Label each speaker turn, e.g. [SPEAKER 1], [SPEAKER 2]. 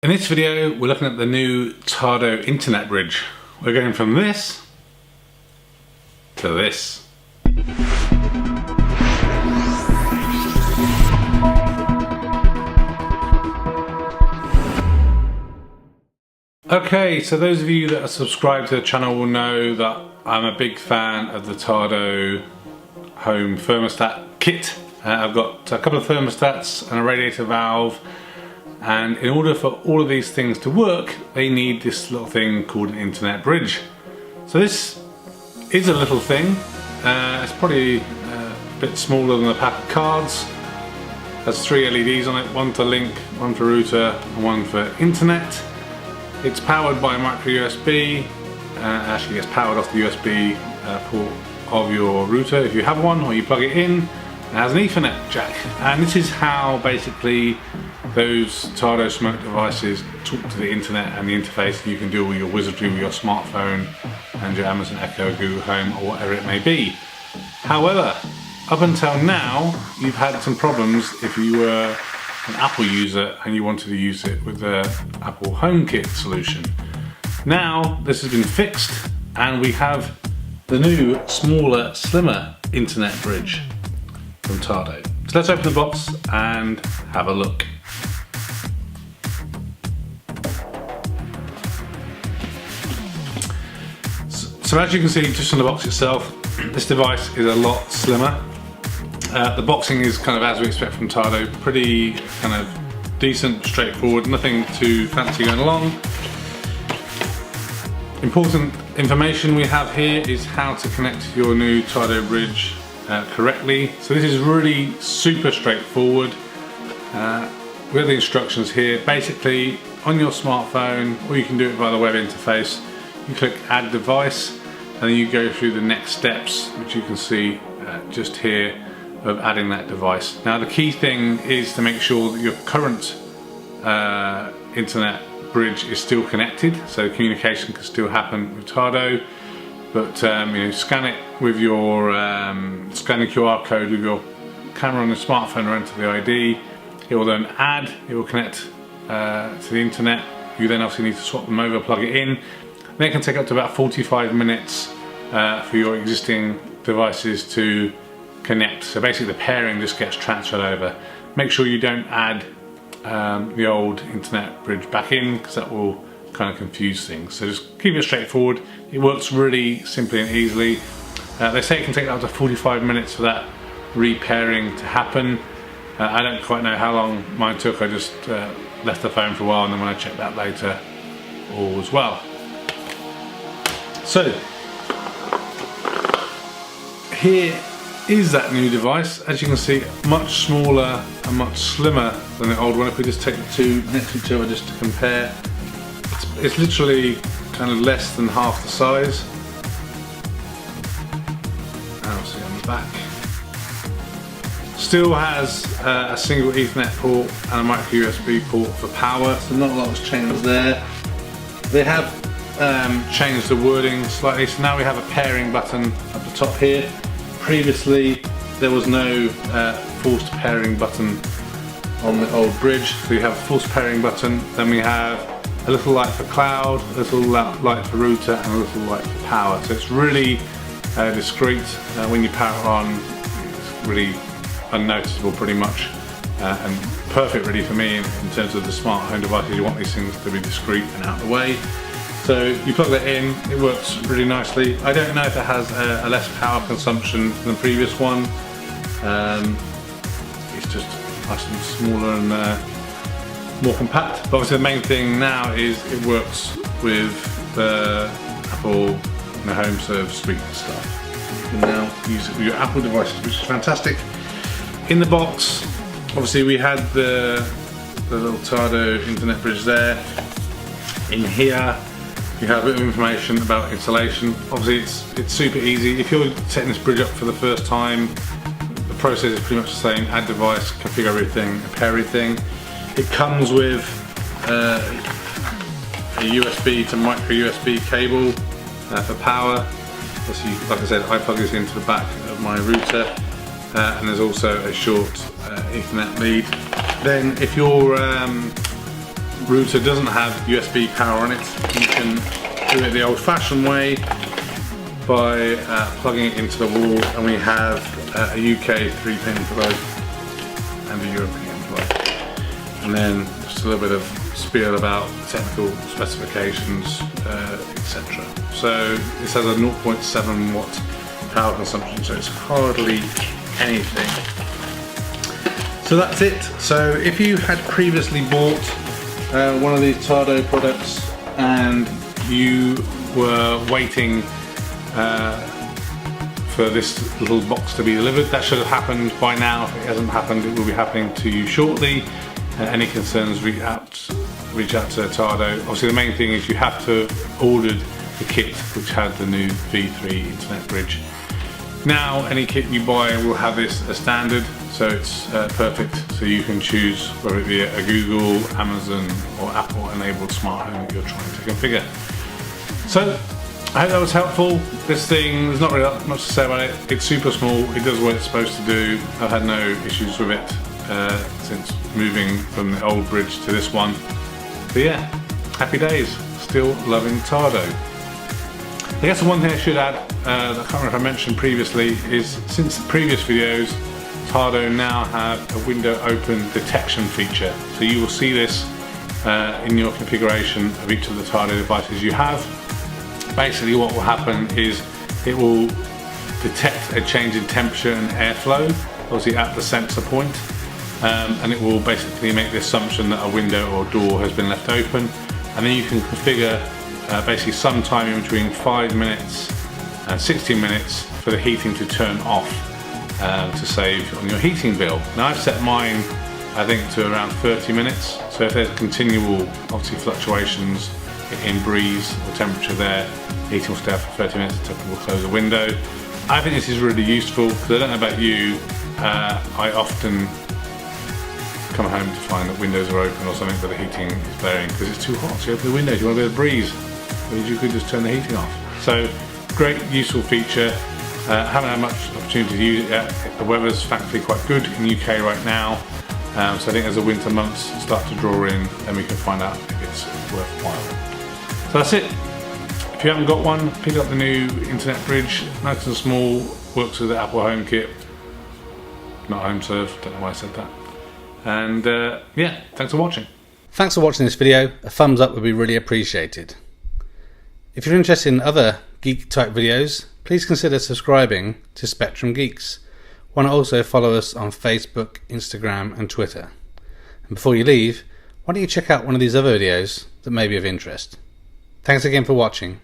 [SPEAKER 1] In this video, we're looking at the new Tado Internet Bridge. We're going from this to this. Okay, so those of you that are subscribed to the channel will know that I'm a big fan of the Tado home thermostat kit. I've got a couple of thermostats and a radiator valve. And in order for all of these things to work, they need this little thing called an internet bridge. So this is a little thing. It's probably a bit smaller than a pack of cards. Has 3 LEDs on it, one for link, one for router, and one for internet. It's powered by micro USB. Actually gets powered off the USB port of your router if you have one, or you plug it in. It has an Ethernet jack, and this is how basically those Tado smoke devices talk to the internet and the interface. You can do all your wizardry with your smartphone and your Amazon Echo, Google Home, or whatever it may be. However, up until now, you've had some problems if you were an Apple user and you wanted to use it with the Apple HomeKit solution. Now this has been fixed, and we have the new, smaller, slimmer internet bridge from Tado. So let's open the box and have a look. So as you can see just on the box itself, this device is a lot slimmer. The boxing is kind of as we expect from Tado, pretty kind of decent, straightforward, nothing too fancy going along. Important information we have here is how to connect your new Tado bridge correctly. So this is really super straightforward. We have the instructions here. Basically, on your smartphone, or you can do it via the web interface, you click add device, and then you go through the next steps, which you can see just here, of adding that device. Now the key thing is to make sure that your current internet bridge is still connected, so communication can still happen with Tado. But scan it with your scan the QR code with your camera on the smartphone or enter the ID. It will then add, it will connect to the internet. You then obviously need to swap them over, plug it in. Then it can take up to about 45 minutes for your existing devices to connect. So basically the pairing just gets transferred over. Make sure you don't add the old internet bridge back in, because that will kind of confuse things. So just keep it straightforward. It works really simply and easily. They say it can take up to 45 minutes for that repairing to happen. I don't quite know how long mine took. I just left the phone for a while, and then when I checked that later, all was well. So here is that new device. As you can see, much smaller and much slimmer than the old one. If we just take the two next to each other just to compare, it's literally kind of less than half the size. Obviously on the back. Still has a single Ethernet port and a micro USB port for power, so not a lot has changed there. They have changed the wording slightly, so now we have a pairing button at the top here. Previously there was no forced pairing button on the old bridge, so you have a forced pairing button, then we have a little light for cloud, a little light for router, and a little light for power. So it's really discreet. When you power it on, it's really unnoticeable pretty much, and perfect really for me in terms of the smart home devices. You want these things to be discreet and out of the way. So you plug that in, it works really nicely. I don't know if it has a less power consumption than the previous one. It's just nice and smaller and more compact. But obviously the main thing now is it works with the Apple Home Serve suite stuff. You can now use it with your Apple devices, which is fantastic. In the box, obviously we had the little Tado internet bridge there. In here you have a bit of information about installation. Obviously it's super easy. If you're setting this bridge up for the first time, the process is pretty much the same. Add device, configure everything, pair everything. It comes with a USB to micro USB cable for power. Obviously, like I said, I plug this into the back of my router, and there's also a short Ethernet lead. Then if you're router doesn't have USB power on it, you can do it the old-fashioned way by plugging it into the wall, and we have a UK 3-pin plug and a European plug. And then just a little bit of spiel about technical specifications, etc. So this has a 0.7 watt power consumption, so it's hardly anything. So that's it. So if you had previously bought one of these Tado products and you were waiting for this little box to be delivered, that should have happened by now. If it hasn't happened, it will be happening to you shortly. Any concerns, reach out to Tado. Obviously the main thing is you have to have ordered the kit which had the new V3 Internet Bridge. Now any kit you buy will have this as standard, so it's perfect, so you can choose whether it be a Google, Amazon or Apple enabled smart home that you're trying to configure. So I hope that was helpful. This thing, there's not really much to say about it. It's super small, it does what it's supposed to do. I've had no issues with it since remove from the old bridge to this one. But yeah, happy days, still loving Tado. I guess the one thing I should add, I can't remember if I mentioned previously, is since the previous videos, Tado now have a window open detection feature. So you will see this in your configuration of each of the Tado devices you have. Basically what will happen is it will detect a change in temperature and airflow, obviously at the sensor point. And it will basically make the assumption that a window or door has been left open, and then you can configure basically some time in between 5 minutes and 60 minutes for the heating to turn off to save on your heating bill. Now I've set mine I think to around 30 minutes, so if there's continual obviously fluctuations in breeze or temperature there, heating will stay up for 30 minutes until people close the window. I think this is really useful because I don't know about you, I often come home to find that windows are open or something, but the heating is blaring because it's too hot. So you open the windows, you want a bit of breeze, whereas you could just turn the heating off. So great, useful feature. Haven't had much opportunity to use it yet. The weather's thankfully quite good in the UK right now, so I think as the winter months start to draw in, then we can find out if it's worthwhile. So that's it. If you haven't got one, pick up the new Internet Bridge. Nice and small, works with the Apple HomeKit, not HomeServe. Don't know why I said that. And yeah, thanks for watching.
[SPEAKER 2] Thanks for watching this video. A thumbs up would be really appreciated. If you're interested in other geek type videos, please consider subscribing to Spectrum Geeks. Why not also follow us on Facebook, Instagram and Twitter. And before you leave, why don't you check out one of these other videos that may be of interest. Thanks again for watching.